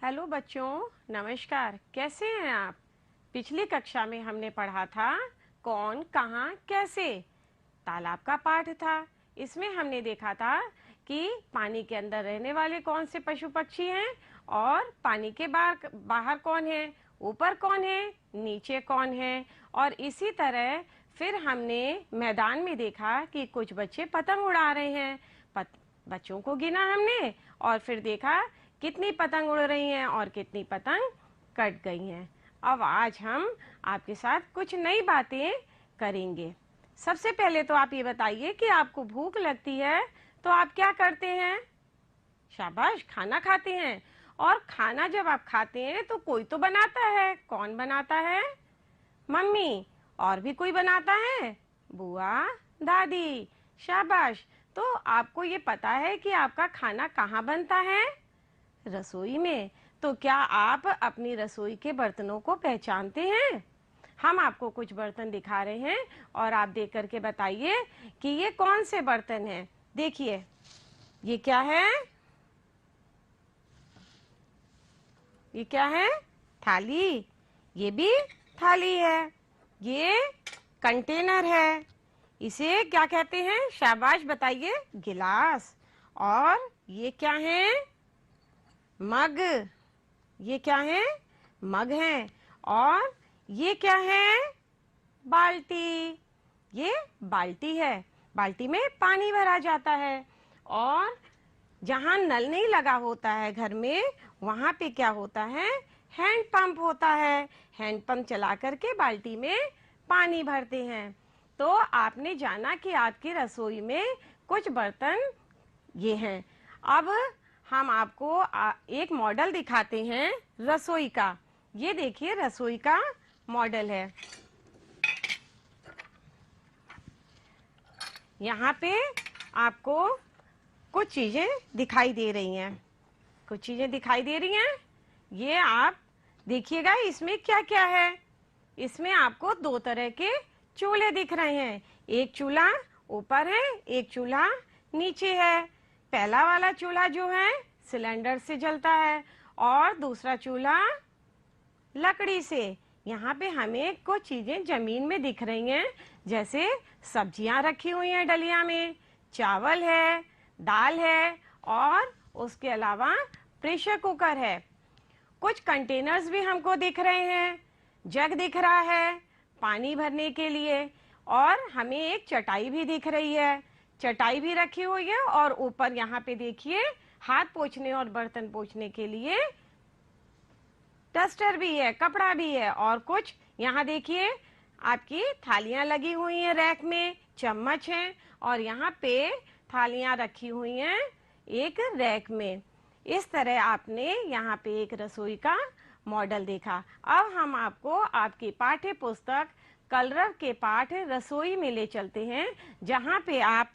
Hello बच्चों, नमस्कार। कैसे हैं आप? पिछली कक्षा में हमने पढ़ा था कौन, कहाँ, कैसे। तालाब का पाठ था। इसमें हमने देखा था कि पानी के अंदर रहने वाले कौन से पशु पक्षी हैं और पानी के बाहर बाहर कौन है, ऊपर कौन है, नीचे कौन है। और इसी तरह फिर हमने मैदान में देखा कि कुछ बच्चे पतंग उड़ा रहे हैं। बच्चों को गिना हमने और फिर देखा कितनी पतंग उड़ रही हैं और कितनी पतंग कट गई हैं। अब आज हम आपके साथ कुछ नई बातें करेंगे। सबसे पहले तो आप ये बताइए कि आपको भूख लगती है तो आप क्या करते हैं? शाबाश, खाना खाते हैं। और खाना जब आप खाते हैं तो कोई तो बनाता है। कौन बनाता है? मम्मी। और भी कोई बनाता है? बुआ, दादी। शाबाश। तो आपको ये पता है कि आपका खाना कहाँ बनता है? रसोई में। तो क्या आप अपनी रसोई के बर्तनों को पहचानते हैं? हम आपको कुछ बर्तन दिखा रहे हैं और आप देख करके बताइए कि ये कौन से बर्तन हैं। देखिए, ये क्या है? ये क्या है? थाली। ये भी थाली है। ये कंटेनर है। इसे क्या कहते हैं? शाबाश, बताइए। गिलास। और ये क्या है? मग। ये क्या है? मग है। और ये क्या है? बाल्टी। ये बाल्टी है। बाल्टी में पानी भरा जाता है। और जहाँ नल नहीं लगा होता है घर में, वहां पे क्या होता है? हैंड पंप होता है। हैंड पंप चला करके बाल्टी में पानी भरते हैं। तो आपने जाना कि आपकी रसोई में कुछ बर्तन ये हैं। अब हम आपको एक मॉडल दिखाते हैं रसोई का। ये देखिए, रसोई का मॉडल है। यहाँ पे आपको कुछ चीजें दिखाई दे रही हैं। कुछ चीजें दिखाई दे रही हैं। ये आप देखिएगा, इसमें क्या क्या है। इसमें आपको दो तरह के चूल्हे दिख रहे हैं। एक चूल्हा ऊपर है, एक चूल्हा नीचे है। पहला वाला चूल्हा जो है सिलेंडर से जलता है और दूसरा चूल्हा लकड़ी से। यहाँ पे हमें कुछ चीजें जमीन में दिख रही हैं, जैसे सब्जियां रखी हुई हैं डलिया में, चावल है, दाल है और उसके अलावा प्रेशर कुकर है। कुछ कंटेनर्स भी हमको दिख रहे हैं। जग दिख रहा है पानी भरने के लिए। और हमें एक चटाई भी दिख रही है। चटाई भी रखी हुई है और ऊपर यहाँ पे देखिए हाथ पोंछने और बर्तन पोंछने के लिए डस्टर भी है, कपड़ा भी है। और कुछ यहाँ देखिए, आपकी थालियां लगी हुई हैं रैक में, चम्मच हैं और यहाँ पे थालियां रखी हुई हैं एक रैक में। इस तरह आपने यहाँ पे एक रसोई का मॉडल देखा। अब हम आपको आपकी पाठ्य पुस्तक कलरव के पाठ रसोई में ले चलते हैं, जहाँ पे आप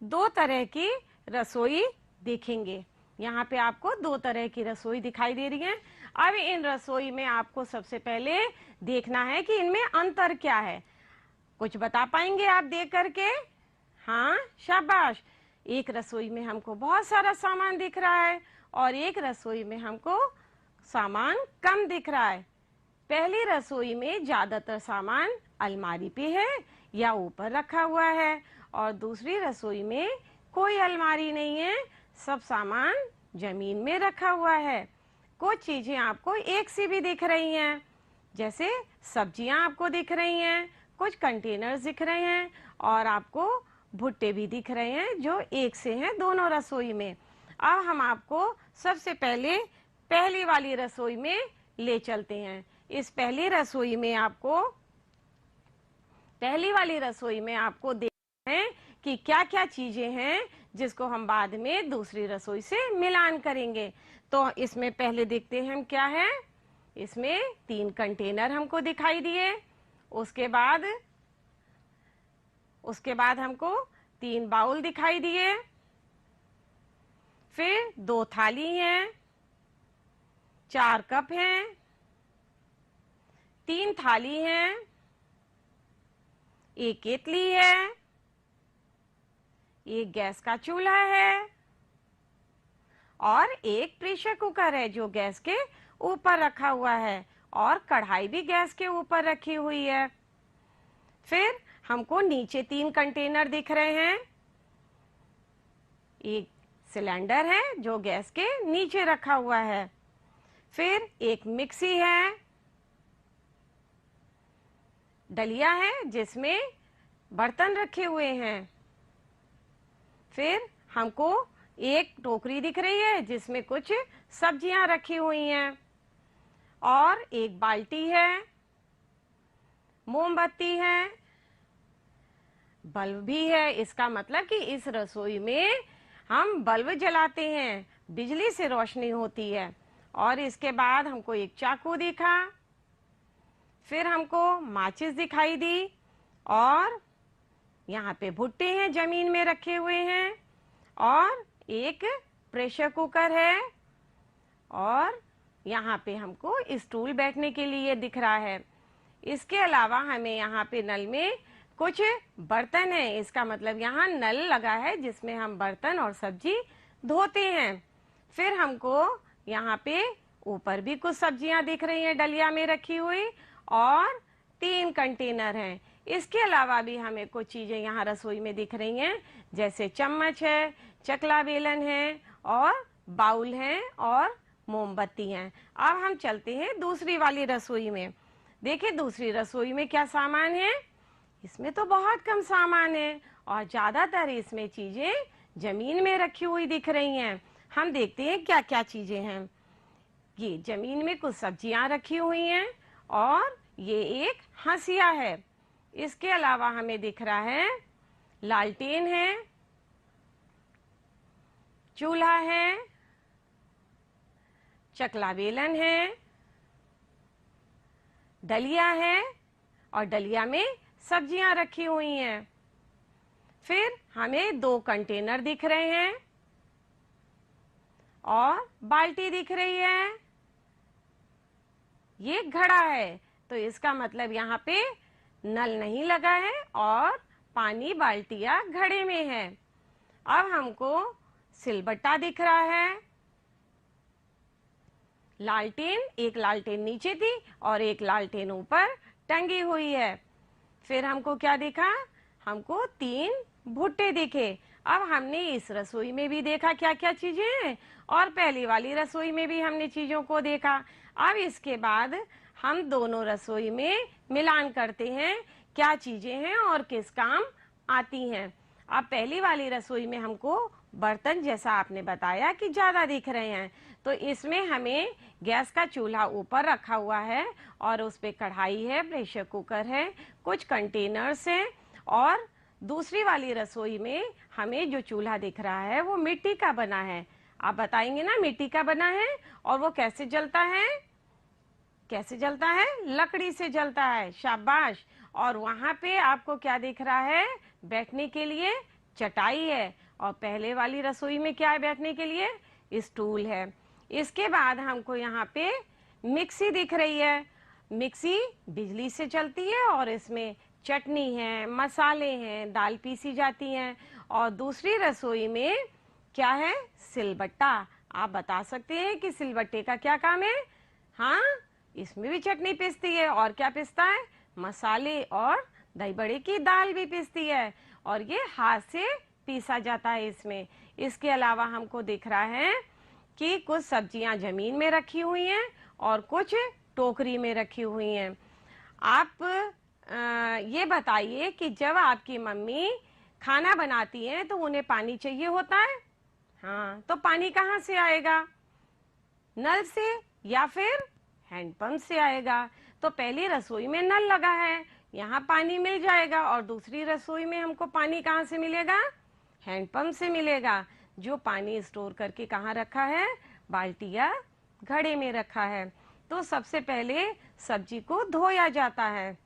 दो तरह की रसोई देखेंगे। यहाँ पे आपको दो तरह की रसोई दिखाई दे रही है। अब इन रसोई में आपको सबसे पहले देखना है कि इनमें अंतर क्या है। कुछ बता पाएंगे आप देख करके? हाँ, शाबाश। एक रसोई में हमको बहुत सारा सामान दिख रहा है और एक रसोई में हमको सामान कम दिख रहा है। पहली रसोई में ज्यादातर सामान अलमारी पे है या ऊपर रखा हुआ है और दूसरी रसोई में कोई अलमारी नहीं है, सब सामान जमीन में रखा हुआ है। कुछ चीजें आपको एक सी भी दिख रही हैं, जैसे सब्जियां आपको दिख रही हैं, कुछ कंटेनर्स दिख रहे हैं और आपको भुट्टे भी दिख रहे हैं जो एक से हैं दोनों रसोई में। अब हम आपको सबसे पहले पहली वाली रसोई में ले चलते हैं। इस पहली वाली रसोई में आपको देखना है कि क्या क्या चीजें हैं जिसको हम बाद में दूसरी रसोई से मिलान करेंगे। तो इसमें पहले देखते हैं हम क्या है। इसमें 3 कंटेनर हमको दिखाई दिए। उसके बाद हमको 3 बाउल दिखाई दिए। फिर 2 थाली हैं, 4 कप हैं, 3 थाली हैं, एक केतली है, एक गैस का चूल्हा है और एक प्रेशर कुकर है जो गैस के ऊपर रखा हुआ है और कढ़ाई भी गैस के ऊपर रखी हुई है। फिर हमको नीचे 3 कंटेनर दिख रहे हैं। एक सिलेंडर है जो गैस के नीचे रखा हुआ है। फिर एक मिक्सी है, डलिया है जिसमें बर्तन रखे हुए हैं। फिर हमको एक टोकरी दिख रही है जिसमें कुछ सब्जियां रखी हुई हैं और एक बाल्टी है, मोमबत्ती है, बल्ब भी है। इसका मतलब कि इस रसोई में हम बल्ब जलाते हैं, बिजली से रोशनी होती है। और इसके बाद हमको एक चाकू दिखा, फिर हमको माचिस दिखाई दी और यहाँ पे भुट्टे हैं जमीन में रखे हुए हैं और एक प्रेशर कुकर है और यहाँ पे हमको स्टूल बैठने के लिए दिख रहा है। इसके अलावा हमें यहाँ पे नल में कुछ बर्तन है। इसका मतलब यहाँ नल लगा है जिसमें हम बर्तन और सब्जी धोते हैं। फिर हमको यहाँ पे ऊपर भी कुछ सब्जियां दिख रही हैं डलिया में रखी हुई और 3 कंटेनर हैं। इसके अलावा भी हमें कुछ चीजें यहाँ रसोई में दिख रही हैं, जैसे चम्मच है, चकला बेलन है और बाउल है और मोमबत्ती है। अब हम चलते हैं दूसरी वाली रसोई में। देखिए दूसरी रसोई में क्या सामान है। इसमें तो बहुत कम सामान है और ज्यादातर इसमें चीजें जमीन में रखी हुई दिख रही हैं। हम देखते हैं क्या क्या चीजें हैं। ये जमीन में कुछ सब्जियां रखी हुई हैं और ये एक हंसिया है। इसके अलावा हमें दिख रहा है लालटेन है, चूल्हा है, चकला बेलन है, डलिया है और डलिया में सब्जियां रखी हुई हैं। फिर हमें 2 कंटेनर दिख रहे हैं और बाल्टी दिख रही है। ये घड़ा है, तो इसका मतलब यहाँ पे नल नहीं लगा है और पानी बाल्टी या घड़े में है। अब हमको सिलबट्टा दिख रहा है, लालटेन, एक लालटेन नीचे थी और एक लालटेन ऊपर टंगी हुई है। फिर हमको क्या दिखा, हमको 3 भुट्टे दिखे। अब हमने इस रसोई में भी देखा क्या क्या चीजें हैं और पहली वाली रसोई में भी हमने चीजों को देखा। अब इसके बाद हम दोनों रसोई में मिलान करते हैं क्या चीजें हैं और किस काम आती हैं। अब पहली वाली रसोई में हमको बर्तन, जैसा आपने बताया, कि ज्यादा दिख रहे हैं, तो इसमें हमें गैस का चूल्हा ऊपर रखा हुआ है और उस पे कढ़ाई है, प्रेशर कुकर है, कुछ कंटेनर्स हैं। और दूसरी वाली रसोई में हमें जो चूल्हा दिख रहा है वो मिट्टी का बना है। आप बताएंगे ना मिट्टी का बना है और वो कैसे जलता है? कैसे जलता है? लकड़ी से जलता है। शाबाश। और वहां पे आपको क्या दिख रहा है? बैठने के लिए चटाई है। और पहले वाली रसोई में क्या है बैठने के लिए? स्टूल है। इसके बाद हमको यहाँ पे मिक्सी दिख रही है। मिक्सी बिजली से चलती है और इसमें चटनी है, मसाले हैं, दाल पीसी जाती हैं। और दूसरी रसोई में क्या है? सिलबट्टा। आप बता सकते हैं कि सिलबट्टे का क्या काम है? हाँ, इसमें भी चटनी पिसती है और क्या पिसता है? मसाले और दही बड़े की दाल भी पिसती है और ये हाथ से पीसा जाता है इसमें। इसके अलावा हमको दिख रहा है कि कुछ सब्जियां जमीन में रखी हुई हैं और कुछ टोकरी में रखी हुई हैं। आप ये बताइए कि जब आपकी मम्मी खाना बनाती हैं तो उन्हें पानी चाहिए होता है। हाँ, तो पानी कहाँ से आएगा? नल से या फिर हैंडपंप से आएगा। तो पहली रसोई में नल लगा है, यहाँ पानी मिल जाएगा। और दूसरी रसोई में हमको पानी कहाँ से मिलेगा? हैंडपंप से मिलेगा, जो पानी स्टोर करके कहाँ रखा है? बाल्टी या घड़े में रखा है। तो सबसे पहले सब्जी को धोया जाता है।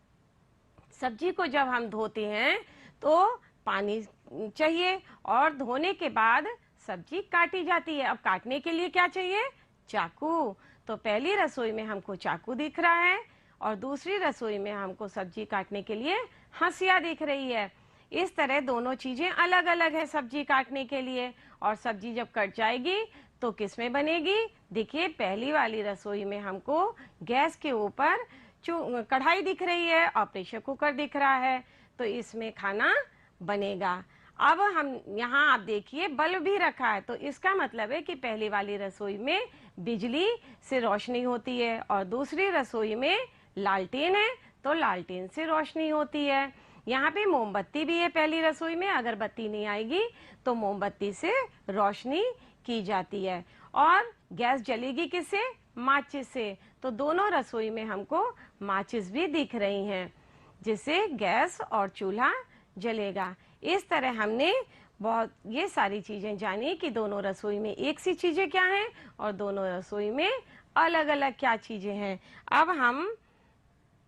सब्जी को जब हम धोते हैं तो पानी चाहिए और धोने के बाद सब्जी काटी जाती है। अब काटने के लिए क्या चाहिए? चाकू। तो पहली रसोई में हमको चाकू दिख रहा है और दूसरी रसोई में हमको सब्जी काटने के लिए हंसिया दिख रही है। इस तरह दोनों चीजें अलग अलग है सब्जी काटने के लिए। और सब्जी जब कट जाएगी तो किस में बनेगी? देखिए पहली वाली रसोई में हमको गैस के ऊपर कढ़ाई दिख रही है और प्रेशर कुकर दिख रहा है, तो इसमें खाना बनेगा। अब हम यहाँ आप देखिए बल्ब भी रखा है, तो इसका मतलब है कि पहली वाली रसोई में बिजली से रोशनी होती है और दूसरी रसोई में लालटेन है तो लालटेन से रोशनी होती है। यहाँ पे मोमबत्ती भी है पहली रसोई में, अगरबत्ती नहीं आएगी तो मोमबत्ती से रोशनी की जाती है। और गैस जलेगी किससे? माचिस से। तो दोनों रसोई में हमको माचिस भी दिख रही हैं, जिससे गैस और चूल्हा जलेगा। इस तरह हमने बहुत ये सारी चीजें जानी कि दोनों रसोई में एक सी चीजें क्या हैं और दोनों रसोई में अलग अलग क्या चीजें हैं। अब हम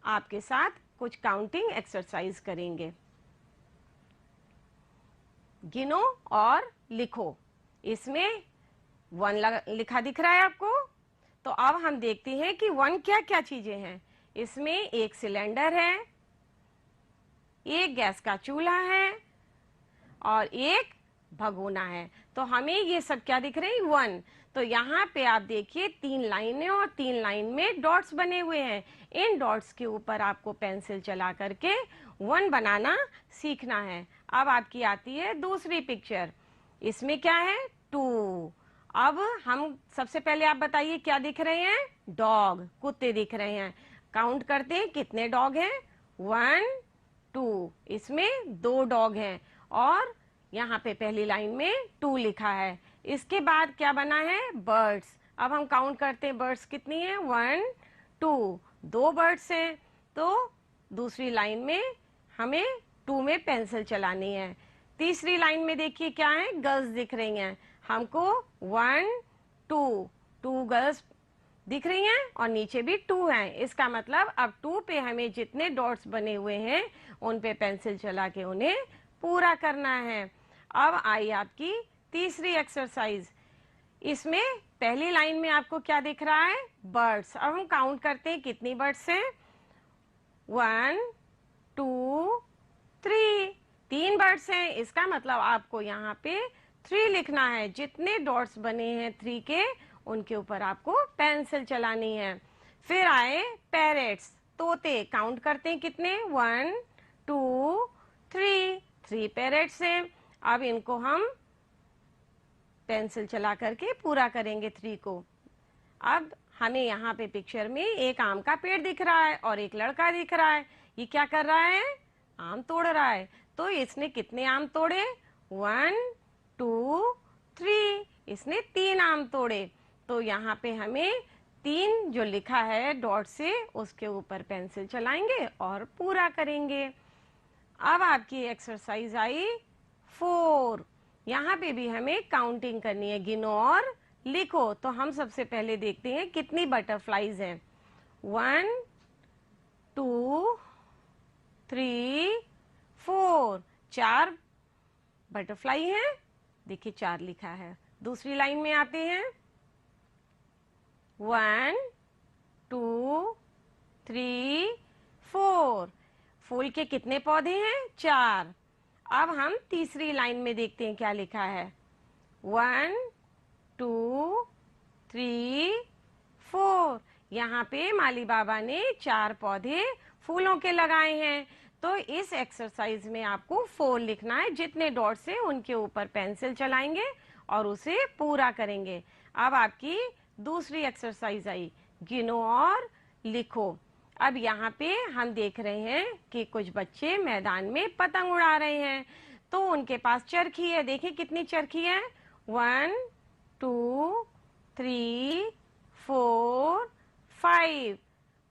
आपके साथ कुछ काउंटिंग एक्सरसाइज करेंगे। गिनो और लिखो। इसमें 1 लिखा दिख रहा है आपको। तो अब हम देखते हैं कि 1 क्या क्या चीजें हैं। इसमें एक सिलेंडर है, एक गैस का चूल्हा है और एक भगोना है। तो हमें ये सब क्या दिख रहे हैं? 1। तो यहाँ पे आप देखिए 3 लाइनें और 3 लाइन में डॉट्स बने हुए हैं। इन डॉट्स के ऊपर आपको पेंसिल चला करके 1 बनाना सीखना है। अब आपकी आती है दूसरी पिक्चर। इसमें क्या है? 2। अब हम सबसे पहले आप बताइए क्या दिख रहे हैं? डॉग, कुत्ते दिख रहे हैं। काउंट करते हैं कितने डॉग हैं? 1 2। इसमें 2 डॉग हैं और यहाँ पे पहली लाइन में 2 लिखा है। इसके बाद क्या बना है? बर्ड्स। अब हम काउंट करते हैं बर्ड्स कितनी है? 1 2। 2 बर्ड्स हैं। तो दूसरी लाइन में हमें 2 में पेंसिल चलानी है। तीसरी लाइन में देखिए क्या है? गर्ल्स दिख रही हैं। हमको 1 2 2 गर्ल्स दिख रही हैं और नीचे भी 2 हैं। इसका मतलब अब 2 पे हमें जितने डॉट्स बने हुए हैं उन पे पेंसिल चला के उन्हें पूरा करना है। अब आई आपकी तीसरी एक्सरसाइज। इसमें पहली लाइन में आपको क्या दिख रहा है? बर्ड्स। अब हम काउंट करते हैं कितनी बर्ड्स हैं? 1 2 3। 3 बर्ड्स हैं। इसका मतलब आपको यहाँ पे 3 लिखना है। जितने डॉट्स बने हैं 3 के उनके ऊपर आपको पेंसिल चलानी है। फिर आए पैरेट्स, तोते। काउंट करते हैं कितने? 1 2 3। 3 पैरेट्स हैं। अब इनको हम पेंसिल चला करके पूरा करेंगे 3 को। अब हमें यहाँ पे पिक्चर में एक आम का पेड़ दिख रहा है और एक लड़का दिख रहा है। ये क्या कर रहा है? आम तोड़ रहा है। तो इसने कितने आम तोड़े? 1 2 3। इसने 3 आम तोड़े। तो यहाँ पे हमें 3 जो लिखा है डॉट से उसके ऊपर पेंसिल चलाएंगे और पूरा करेंगे। अब आपकी एक्सरसाइज आई 4। यहाँ पे भी हमें काउंटिंग करनी है। गिनो और लिखो। तो हम सबसे पहले देखते हैं कितनी बटरफ्लाईज हैं। 1 2 3 4। 4 बटरफ्लाई हैं। देखिए 4 लिखा है। दूसरी लाइन में आते हैं। 1 2 3 4। फूल के कितने पौधे हैं? 4। अब हम तीसरी लाइन में देखते हैं क्या लिखा है। 1 2 3 4। यहाँ पे माली बाबा ने 4 पौधे फूलों के लगाए हैं। तो इस एक्सरसाइज में आपको 4 लिखना है। जितने डॉट से उनके ऊपर पेंसिल चलाएंगे और उसे पूरा करेंगे। अब आपकी दूसरी एक्सरसाइज आई, गिनो और लिखो। अब यहाँ पे हम देख रहे हैं कि कुछ बच्चे मैदान में पतंग उड़ा रहे हैं। तो उनके पास चरखी है। देखिए कितनी चरखी है? 1 2 3 4 5।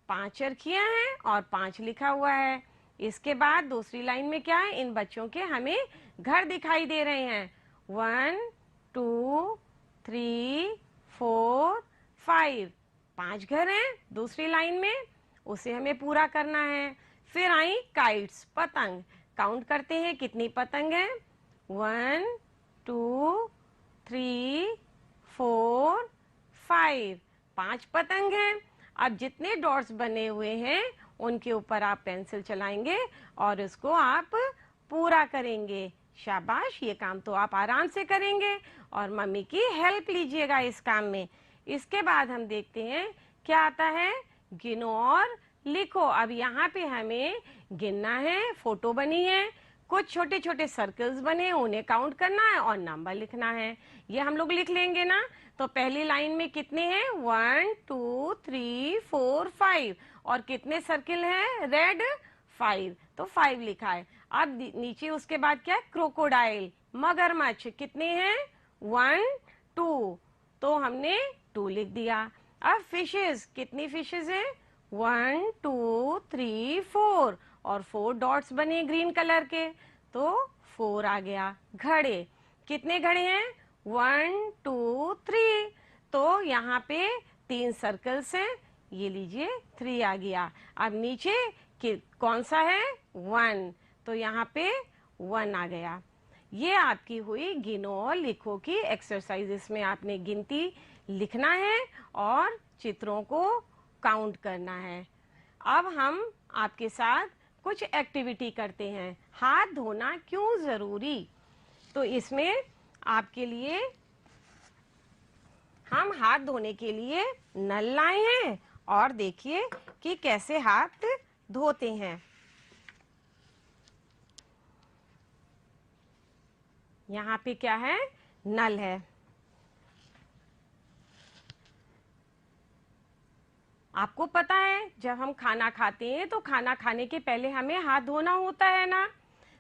5 चरखियां हैं और 5 लिखा हुआ है। इसके बाद दूसरी लाइन में क्या है? इन बच्चों के हमें घर दिखाई दे रहे हैं। 1 2 3 4 5। 5 घर हैं दूसरी लाइन में, उसे हमें पूरा करना है। फिर आई काइट्स, पतंग। काउंट करते हैं कितनी पतंग है? 1 2 3 4 5। 5 पतंग हैं। अब जितने डॉट्स बने हुए हैं उनके ऊपर आप पेंसिल चलाएंगे और इसको आप पूरा करेंगे। शाबाश, ये काम तो आप आराम से करेंगे और मम्मी की हेल्प लीजिएगा इस काम में। इसके बाद हम देखते हैं क्या आता है, गिनो और लिखो। अब यहाँ पे हमें गिनना है, फोटो बनी है, कुछ छोटे छोटे सर्कल्स बने, उन्हें काउंट करना है और नंबर लिखना है। ये हम लोग लिख लेंगे ना। तो पहली लाइन में कितने हैं, 1 2 3 4 5 और कितने सर्किल हैं, रेड 5, तो 5 लिखा है। अब नीचे उसके बाद क्या है, क्रोकोडाइल, मगरमच्छ, कितने हैं, 1 2, तो हमने 2 लिख दिया। अब फिशेस, कितनी फिशेस हैं, 1 2 3 4 और 4 डॉट्स बने ग्रीन कलर के, तो 4 आ गया। घड़े, कितने घड़े हैं, 1 2 3, तो यहाँ पे 3 सर्कल्स हैं, ये लीजिए 3 आ गया। अब नीचे कौन सा है, 1, तो यहाँ पे 1 आ गया। ये आपकी हुई गिनो और लिखो की एक्सरसाइज। इसमें आपने गिनती लिखना है और चित्रों को काउंट करना है। अब हम आपके साथ कुछ एक्टिविटी करते हैं। हाथ धोना क्यों जरूरी, तो इसमें आपके लिए हम हाथ धोने के लिए नल लाए हैं और देखिए कि कैसे हाथ धोते हैं। यहाँ पे क्या है, नल है। आपको पता है जब हम खाना खाते हैं तो खाना खाने के पहले हमें हाथ धोना होता है ना।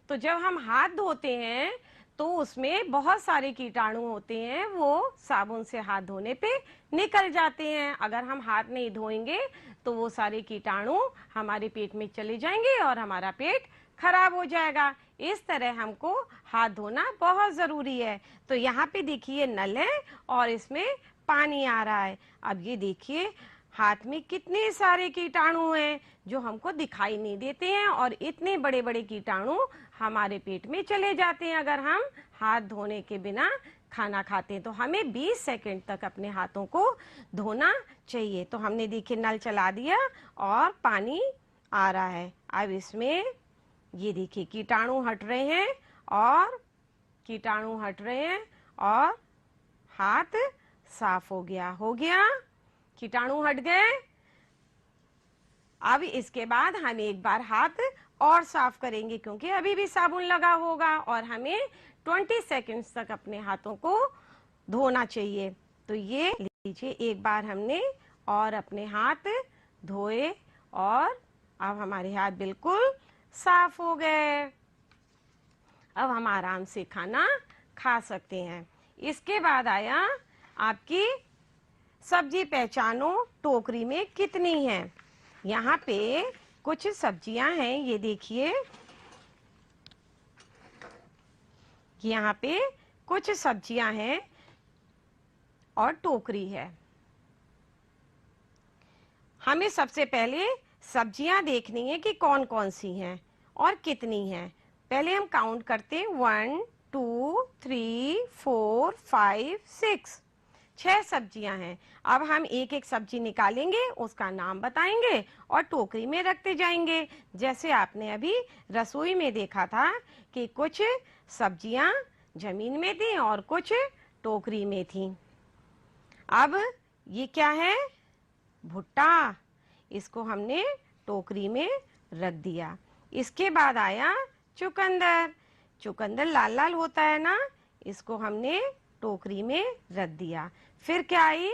तो जब हम हाथ धोते हैं तो उसमें बहुत सारे कीटाणु होते हैं, वो साबुन से हाथ धोने पे निकल जाते हैं। अगर हम हाथ नहीं धोएंगे तो वो सारे कीटाणु हमारे पेट में चले जाएंगे और हमारा पेट खराब हो जाएगा। इस तरह हमको हाथ धोना बहुत जरूरी है। तो यहाँ पे देखिए नल है और इसमें पानी आ रहा है। अब ये देखिए हाथ में कितने सारे कीटाणु हैं जो हमको दिखाई नहीं देते हैं और इतने बड़े बड़े कीटाणु हमारे पेट में चले जाते हैं अगर हम हाथ धोने के बिना खाना खाते हैं। तो हमें 20 सेकंड तक अपने हाथों को धोना चाहिए। तो हमने देखिए नल चला दिया और पानी आ रहा है। अब इसमें ये देखिए कीटाणु हट रहे हैं और कीटाणु हट रहे हैं और हाथ साफ हो गया, कीटाणु हट गए। अब इसके बाद हम एक बार हाथ और साफ करेंगे क्योंकि अभी भी साबुन लगा होगा और हमें 20 सेकंड्स तक अपने हाथों को धोना चाहिए। तो ये लीजिए एक बार हमने और अपने हाथ धोए और अब हमारे हाथ बिल्कुल साफ हो गए। अब हम आराम से खाना खा सकते हैं। इसके बाद आया आपकी सब्जी पहचानो, टोकरी में कितनी है। यहाँ पे कुछ सब्जियां हैं, ये देखिए यहाँ पे कुछ सब्जियां हैं और टोकरी है। हमें सबसे पहले सब्जियां देखनी है कि कौन कौन सी हैं और कितनी हैं। पहले हम काउंट करते हैं, 1 2 3 4 5 6, 6 सब्जियां हैं। अब हम एक एक सब्जी निकालेंगे, उसका नाम बताएंगे और टोकरी में रखते जाएंगे। जैसे आपने अभी रसोई में देखा था कि कुछ सब्जियां जमीन में थी और कुछ टोकरी में थी। अब ये क्या है, भुट्टा, इसको हमने टोकरी में रख दिया। इसके बाद आया चुकंदर, चुकंदर लाल लाल होता है ना, इसको हमने टोकरी में रख दिया। फिर क्या आई,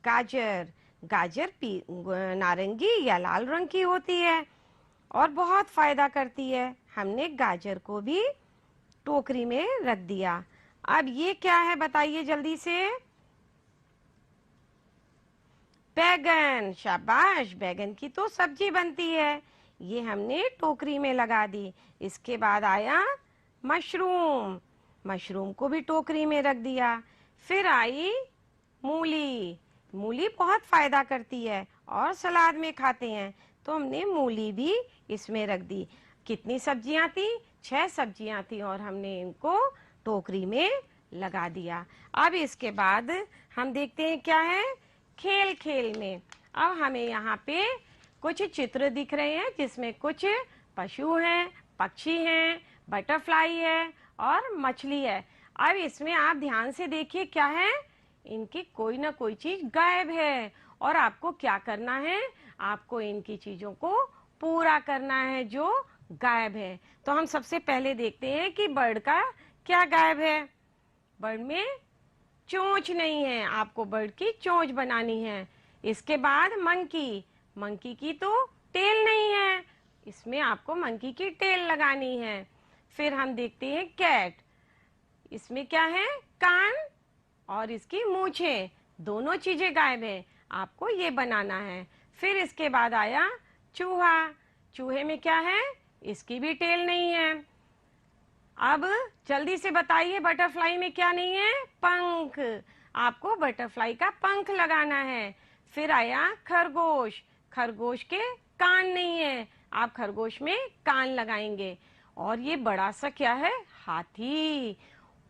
गाजर, गाजर नारंगी या लाल रंग की होती है और बहुत फायदा करती है। हमने गाजर को भी टोकरी में रख दिया। अब ये क्या है बताइए जल्दी से, बैगन, शाबाश, बैगन की तो सब्जी बनती है, ये हमने टोकरी में लगा दी। इसके बाद आया मशरूम, मशरूम को भी टोकरी में रख दिया। फिर आई मूली, मूली बहुत फायदा करती है और सलाद में खाते हैं, तो हमने मूली भी इसमें रख दी। कितनी सब्जियां थी, 6 सब्जियां थी और हमने इनको टोकरी में लगा दिया। अब इसके बाद हम देखते हैं क्या है, खेल खेल में। अब हमें यहाँ पे कुछ चित्र दिख रहे हैं जिसमें कुछ पशु हैं, पक्षी हैं, बटरफ्लाई है और मछली है। अब इसमें आप ध्यान से देखिए क्या है, इनकी कोई ना कोई चीज गायब है और आपको क्या करना है, आपको इनकी चीजों को पूरा करना है जो गायब है। तो हम सबसे पहले देखते हैं कि बर्ड का क्या गायब है। बर्ड में चोंच नहीं है, आपको बर्ड की चोंच बनानी है। इसके बाद मंकी, मंकी की तो टेल नहीं है, इसमें आपको मंकी की टेल लगानी है। फिर हम देखते हैं कैट, इसमें क्या है, कान और इसकी मूछें, दोनों चीजें गायब है, आपको ये बनाना है। फिर इसके बाद आया चूहा, चूहे में क्या है, इसकी भी टेल नहीं है। अब जल्दी से बताइए बटरफ्लाई में क्या नहीं है, पंख, आपको बटरफ्लाई का पंख लगाना है। फिर आया खरगोश, खरगोश के कान नहीं है, आप खरगोश में कान लगाएंगे। और ये बड़ा सा क्या है, हाथी,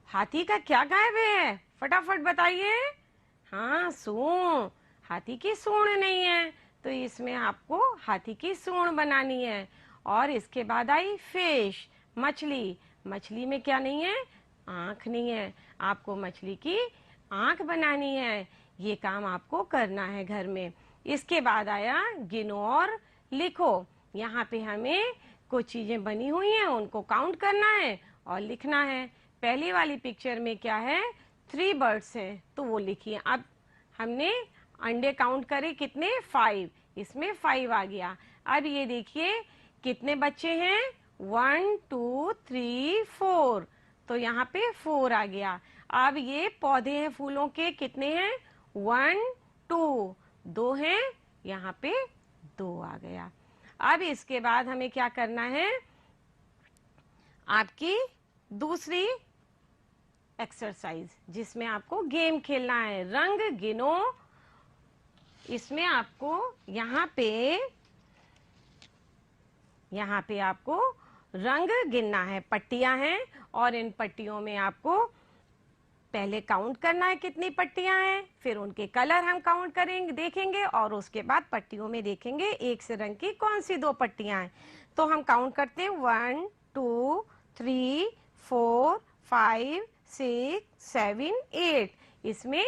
हाथी का क्या गायब है, फटाफट बताइए। हाँ, सूंड, हाथी की सूंड नहीं है, तो इसमें आपको हाथी की सूंड बनानी है। और इसके बाद आई फिश, मछली, मछली में क्या नहीं है, आंख नहीं है, आपको मछली की आंख बनानी है। ये काम आपको करना है घर में। इसके बाद आया गिनो और लिखो, यहाँ पे हमें कुछ चीजें बनी हुई हैं, उनको काउंट करना है और लिखना है। पहली वाली पिक्चर में क्या है, 3 बर्ड्स हैं, तो वो लिखिए। अब हमने अंडे काउंट करे कितने, 5, इसमें 5 आ गया। अब ये देखिए कितने बच्चे हैं, 1 2 3 4, तो यहाँ पे 4 आ गया। अब ये पौधे हैं फूलों के, कितने हैं, 1 2, 2 हैं, यहाँ पे 2 आ गया। अब इसके बाद हमें क्या करना है, आपकी दूसरी एक्सरसाइज जिसमें आपको गेम खेलना है, रंग गिनो। इसमें आपको यहाँ पे आपको रंग गिनना है, पट्टियां हैं और इन पट्टियों में आपको पहले काउंट करना है कितनी पट्टियां हैं, फिर उनके कलर हम काउंट करेंगे, देखेंगे, और उसके बाद पट्टियों में देखेंगे एक से रंग की कौन सी 2 पट्टियां हैं। तो हम काउंट करते हैं, 1 2 3 4 5 6 7 8, इसमें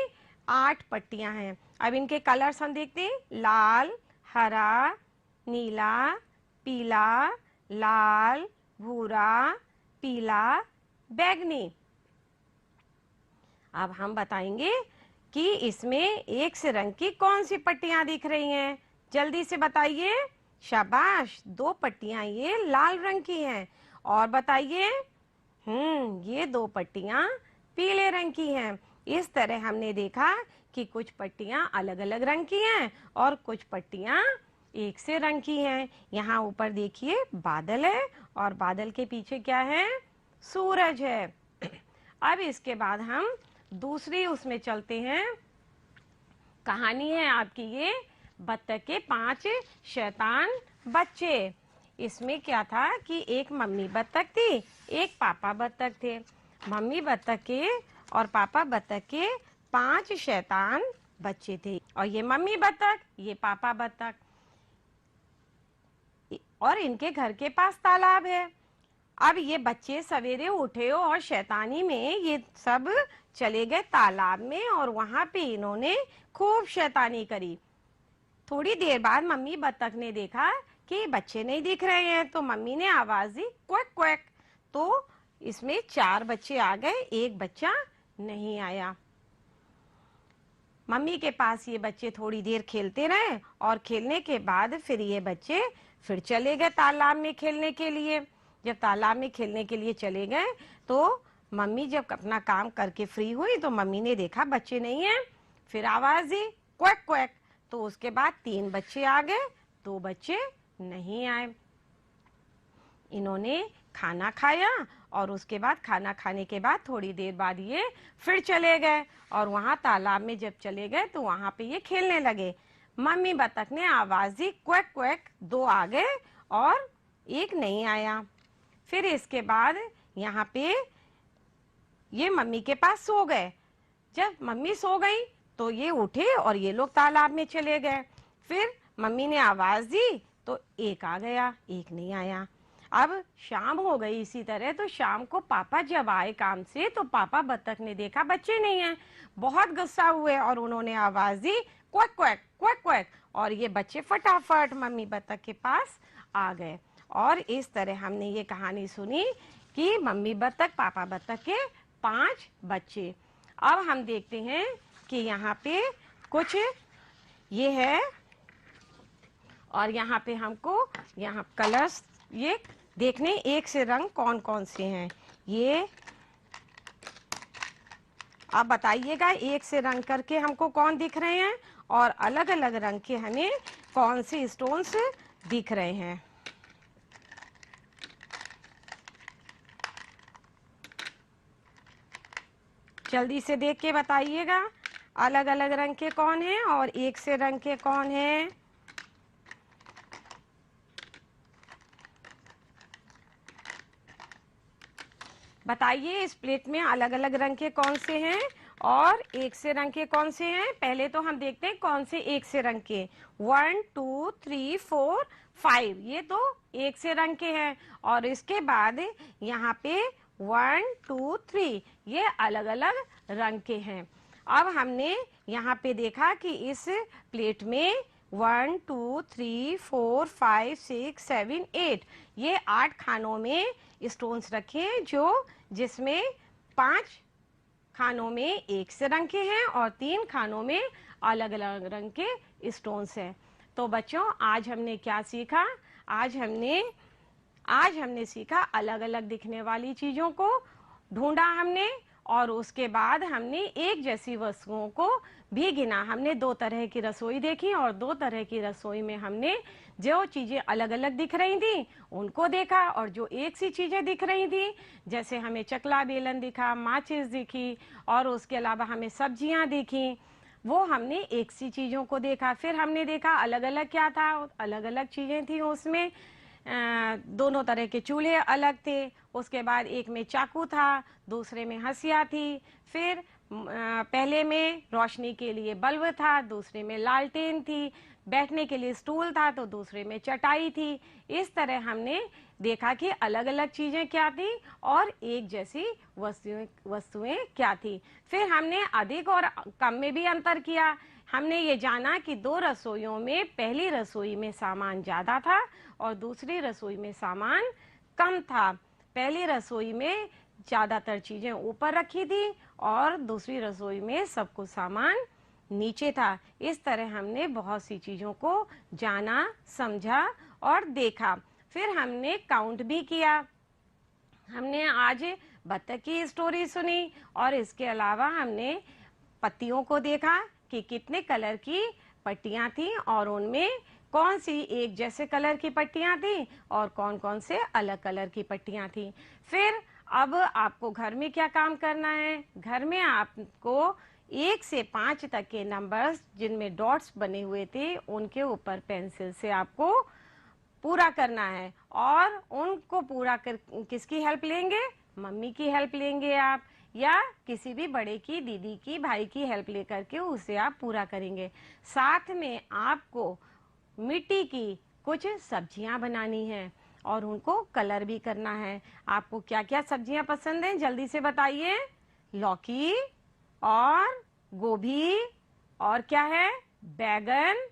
8 पट्टियां हैं। अब इनके कलर्स हम देखते हैं, लाल, हरा, नीला, पीला, लाल, भूरा, पीला, बैगनी। अब हम बताएंगे कि इसमें एक से रंग की कौन सी पट्टियां दिख रही हैं, जल्दी से बताइए। शाबाश, 2 पट्टियां ये लाल रंग की हैं। और बताइए, ये 2 पट्टियां पीले रंग की हैं। इस तरह हमने देखा कि कुछ पट्टियां अलग अलग रंग की हैं और कुछ पट्टियां एक से रंग की हैं। यहाँ ऊपर देखिए बादल है और बादल के पीछे क्या है, सूरज है। अब इसके बाद हम दूसरी उसमें चलते हैं। कहानी है आपकी ये बत्तख के 5 शैतान बच्चे। इसमें क्या था कि एक मम्मी बत्तख थी, एक पापा बत्तख थे। मम्मी बत्तख के और पापा बत्तख के 5 शैतान बच्चे थे, और ये मम्मी बत्तख, ये पापा बत्तख, और इनके घर के पास तालाब है। अब ये बच्चे सवेरे उठे और शैतानी में ये सब चले गए तालाब में, और वहां पे इन्होंने खूब शैतानी करी। थोड़ी देर बाद मम्मी बत्तख ने देखा कि बच्चे नहीं दिख रहे हैं, तो मम्मी ने आवाज दी, क्वैक क्वैक। तो इसमें 4 बच्चे आ गए, एक बच्चा नहीं आया। मम्मी के पास ये बच्चे थोड़ी देर खेलते रहे, और खेलने के बाद फिर ये बच्चे फिर चले गए तालाब में खेलने के लिए। जब तालाब में खेलने के लिए चले गए, तो मम्मी जब अपना काम करके फ्री हुई, तो मम्मी ने देखा बच्चे नहीं हैं, फिर आवाज दी, क्वैक क्वैक। तो उसके बाद 3 बच्चे आ गए, 2 बच्चे नहीं आए। इन्होंने खाना खाया, और उसके बाद खाना खाने के बाद थोड़ी देर बाद ये फिर चले गए, और वहां तालाब में जब चले गए तो वहां पे ये खेलने लगे। मम्मी बत्तख ने आवाज दी, क्वैक क्वैक, 2 आ गए और 1 नहीं आया। फिर इसके बाद यहाँ पे ये मम्मी के पास सो गए। जब मम्मी सो गई तो ये उठे और ये लोग तालाब में चले गए। फिर मम्मी ने आवाज दी तो 1 आ गया, 1 नहीं आया। अब शाम हो गई इसी तरह, तो शाम को पापा जब आए काम से तो पापा बत्तख ने देखा बच्चे नहीं हैं, बहुत गुस्सा हुए और उन्होंने आवाज दी क्वैक क्वैक क्वैक क्वैक, और ये बच्चे फटाफट मम्मी बत्तख के पास आ गए। और इस तरह हमने ये कहानी सुनी कि मम्मी बत्तख पापा बत्तख के 5 बच्चे। अब हम देखते हैं कि यहाँ पे कुछ ये है, और यहाँ पे हमको यहाँ कलर्स ये देखने एक से रंग कौन कौन से हैं। ये आप बताइएगा एक से रंग करके हमको कौन दिख रहे हैं और अलग अलग रंग के हमें कौन से स्टोन्स दिख रहे हैं। जल्दी से देख के बताइएगा अलग अलग रंग के कौन हैं और एक से रंग के कौन हैं। बताइए इस प्लेट में अलग अलग रंग के कौन से हैं और एक से रंग के कौन से हैं। पहले तो हम देखते हैं कौन से एक से रंग के। 1 2 3 4 5 ये तो एक से रंग के हैं, और इसके बाद यहाँ पे 1 2 3 ये अलग अलग रंग के हैं। अब हमने यहाँ पे देखा कि इस प्लेट में 1 2 3 4 5 6 7 8 ये 8 खानों में स्टोन्स रखे हैं, जो जिसमें 5 खानों में एक से रंग के हैं और 3 खानों में अलग अलग रंग के स्टोन्स हैं। तो बच्चों आज हमने क्या सीखा? आज हमने सीखा अलग अलग दिखने वाली चीजों को ढूंढा हमने, और उसके बाद हमने एक जैसी वस्तुओं को भी गिना। हमने 2 तरह की रसोई देखी और 2 तरह की रसोई में हमने जो चीजें अलग अलग दिख रही थी उनको देखा, और जो एक सी चीजें दिख रही थी जैसे हमें चकला बेलन दिखा, माचिस दिखी और उसके अलावा हमें सब्जियां दिखी, वो हमने एक सी चीजों को देखा। फिर हमने देखा अलग अलग क्या था, अलग अलग चीजें थी उसमें। दोनों तरह के चूल्हे अलग थे, उसके बाद एक में चाकू था, दूसरे में हंसिया थी, फिर पहले में रोशनी के लिए बल्ब था, दूसरे में लालटेन थी, बैठने के लिए स्टूल था तो दूसरे में चटाई थी। इस तरह हमने देखा कि अलग अलग चीजें क्या थी और एक जैसी वस्तुएं क्या थी। फिर हमने अधिक और कम में भी अंतर किया। हमने ये जाना कि 2 रसोइयों में पहली रसोई में सामान ज्यादा था और दूसरी रसोई में सामान कम था। पहली रसोई में ज्यादातर चीजें ऊपर रखी थी और दूसरी रसोई में सब कुछ सामान नीचे था। इस तरह हमने बहुत सी चीजों को जाना, समझा और देखा। फिर हमने काउंट भी किया। हमने आज बत्तख की स्टोरी सुनी और इसके अलावा हमने पत्तियों को देखा कि कितने कलर की पट्टियां थी और उनमें कौन सी एक जैसे कलर की पट्टियां थी और कौन कौन से अलग कलर की पट्टियां थी। फिर अब आपको घर में क्या काम करना है? घर में आपको 1 से 5 तक के नंबर्स जिनमें डॉट्स बने हुए थे उनके ऊपर पेंसिल से आपको पूरा करना है, और उनको पूरा कर किसकी हेल्प लेंगे? मम्मी की हेल्प लेंगे आप, या किसी भी बड़े की, दीदी की, भाई की हेल्प लेकर के उसे आप पूरा करेंगे। साथ में आपको मिट्टी की कुछ सब्जियां बनानी है और उनको कलर भी करना है। आपको क्या क्या सब्जियां पसंद हैं जल्दी से बताइए। लौकी और गोभी और क्या है? बैगन,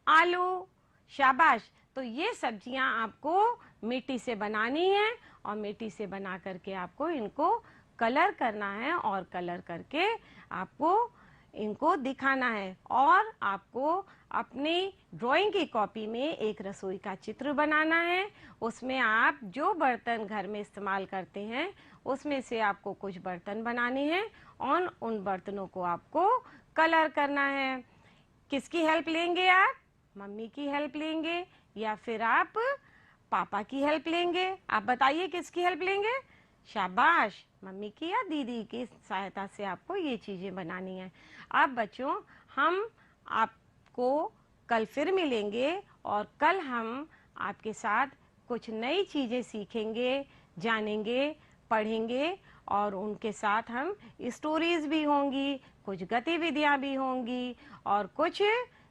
आलू। शाबाश। तो ये सब्जियां आपको मिट्टी से बनानी है और मिट्टी से बना करके आपको इनको कलर करना है और कलर करके आपको इनको दिखाना है। और आपको अपनी ड्राइंग की कॉपी में एक रसोई का चित्र बनाना है। उसमें आप जो बर्तन घर में इस्तेमाल करते हैं उसमें से आपको कुछ बर्तन बनाने हैं और उन बर्तनों को आपको कलर करना है। किसकी हेल्प लेंगे आप? मम्मी की हेल्प लेंगे या फिर आप पापा की हेल्प लेंगे? आप बताइए किसकी हेल्प लेंगे? शाबाश, मम्मी की या दीदी की सहायता से आपको ये चीजें बनानी है। अब बच्चों हम आपको कल फिर मिलेंगे और कल हम आपके साथ कुछ नई चीजें सीखेंगे, जानेंगे, पढ़ेंगे, और उनके साथ हम स्टोरीज भी होंगी, कुछ गतिविधियां भी होंगी और कुछ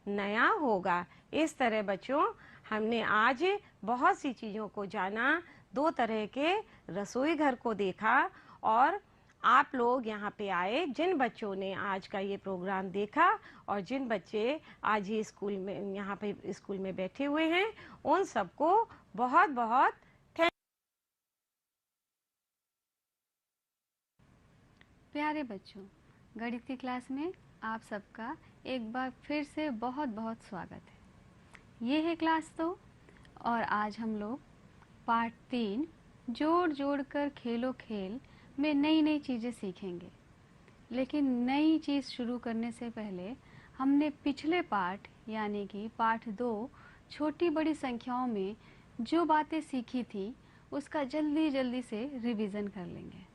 नया होगा। इस तरह बच्चों हमने आज बहुत सी चीजों को जाना, 2 तरह के रसोई घर को देखा और आप लोग यहाँ पे आए। जिन बच्चों ने आज का ये प्रोग्राम देखा और जिन बच्चे आज ये स्कूल में यहाँ पे स्कूल में बैठे हुए हैं, उन सबको बहुत बहुत प्यारे बच्चों, गणित की क्लास में आप सबका एक बार फिर से बहुत बहुत स्वागत है। ये है क्लास 2 और आज हम लोग पार्ट 3 जोड़ जोड़ कर खेलो खेल में नई नई चीज़ें सीखेंगे। लेकिन नई चीज़ शुरू करने से पहले हमने पिछले पार्ट यानी कि पार्ट 2 छोटी बड़ी संख्याओं में जो बातें सीखी थी उसका जल्दी जल्दी से रिवीजन कर लेंगे।